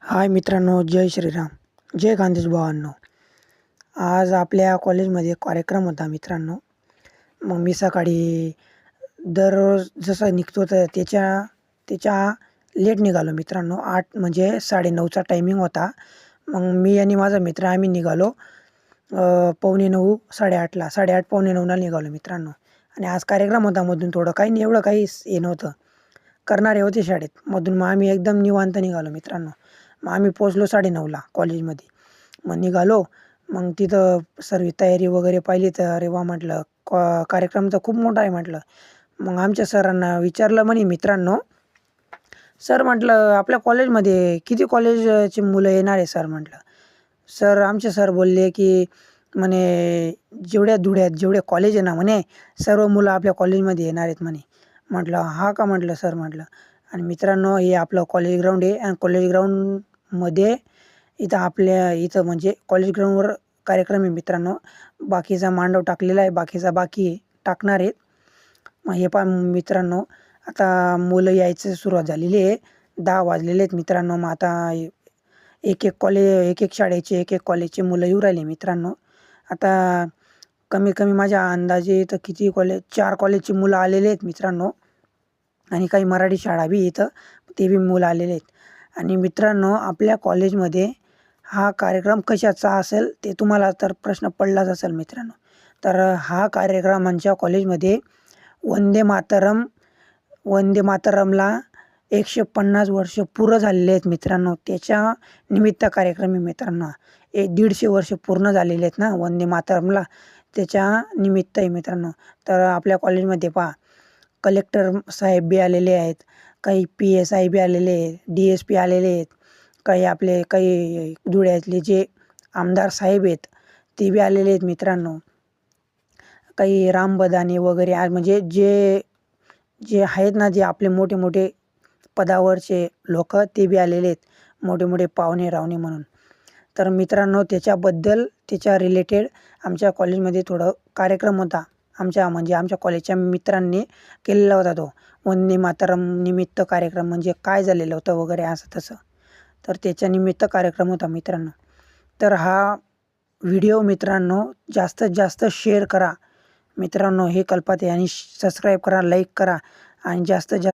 हाय मित्रांनो, जय श्रीराम, जय गांधीज भावांनो. आज आपल्या कॉलेजमध्ये कार्यक्रम होता मित्रांनो. मग मी सकाळी दररोज जसं निघतो तर त्याच्या लेट निघालो मित्रांनो. 8 म्हणजे 9:30चा टायमिंग होता. मग मी आणि माझा मित्र आम्ही निघालो 9:15 8:30ला 8:30 9:15ला निघालो मित्रांनो. आणि आज कार्यक्रम होता. मधून थोडं काही नाही, एवढं काही हे नव्हतं, करणारे होते शाळेत. मधून मग आम्ही एकदम निवांत निघालो मित्रांनो. मग आम्ही पोचलो 9:30ला कॉलेजमध्ये. मग निघालो. मग तिथं सर्व तयारी वगैरे पाहिली तर अरे वा म्हटलं, कार्यक्रम तर खूप मोठा आहे म्हटलं. मग आमच्या सरांना विचारलं म्हणे मित्रांनो, सर म्हटलं आपल्या कॉलेजमध्ये किती कॉलेजची मुलं येणार आहे सर म्हटलं. आमचे सर बोलले की म्हणे जेवढे कॉलेज आहे ना म्हणे, सर्व मुलं आपल्या कॉलेजमध्ये येणार आहेत म्हणे. म्हटलं हा का म्हटलं सर म्हटलं. आणि मित्रांनो, हे आपलं कॉलेज ग्राउंड आहे. आणि कॉलेज ग्राउंडमध्ये इथं म्हणजे कॉलेज ग्राउंडवर कार्यक्रम आहे मित्रांनो. बाकीचा मांडव टाकलेला आहे, बाकीचा बाकी आहे, टाकणार आहेत. मग हे पहा मित्रांनो, आता मुलं यायचं सुरुवात झालेली आहे. 10 वाजलेले आहेत मित्रांनो. मग आता एक एक शाळेचे एक कॉलेजचे मुलं येऊ राहिले मित्रांनो. आता कमी कमी माझ्या अंदाजे तर किती 4 कॉलेजची मुलं आलेले आहेत मित्रांनो. आणि काही मराठी शाळा बी इथं, ते बी मुलं आलेले आहेत. आणि मित्रांनो, आपल्या कॉलेजमध्ये हा कार्यक्रम कशाचा असेल ते तुम्हाला तर प्रश्न पडलाच असेल मित्रांनो. तर हा कार्यक्रम आमच्या कॉलेजमध्ये वंदे मातरमला 150 वर्ष पूर्ण झालेले आहेत मित्रांनो. त्याच्या निमित्त कार्यक्रम आहे मित्रांनो. 150 वर्ष पूर्ण झालेले आहेत ना वंदे मातरमला, त्याच्या निमित्त आहे मित्रांनो. तर आपल्या कॉलेजमध्ये पहा, कलेक्टर साहेब बी आलेले आहेत, काही PSI बी आलेले आहेत, DSP आलेले आहेत, काही धुळ्यातले जे आमदार साहेब आहेत ते बी आलेले आहेत मित्रांनो. काही राम बदाने वगैरे आज म्हणजे जे जे आहेत ना, जे आपले मोठे मोठे पदावरचे लोक ते बी आलेले आहेत, मोठे मोठे पाहुणे रावणे म्हणून. तर मित्रांनो, त्याच्या रिलेटेड आमच्या कॉलेजमध्ये थोडं कार्यक्रम होता. आमच्या कॉलेजच्या मित्रांनी केलेला होता तो वंदे मातरम निमित्त कार्यक्रम. म्हणजे काय झालेलं होतं वगैरे असं तसं. तर त्याच्या निमित्त कार्यक्रम होता मित्रांनो. तर हा व्हिडिओ मित्रांनो जास्तीत जास्त शेअर करा मित्रांनो, हे कल्पात आहे. आणि सबस्क्राईब करा, लाईक करा आणि जास्तीत जास्त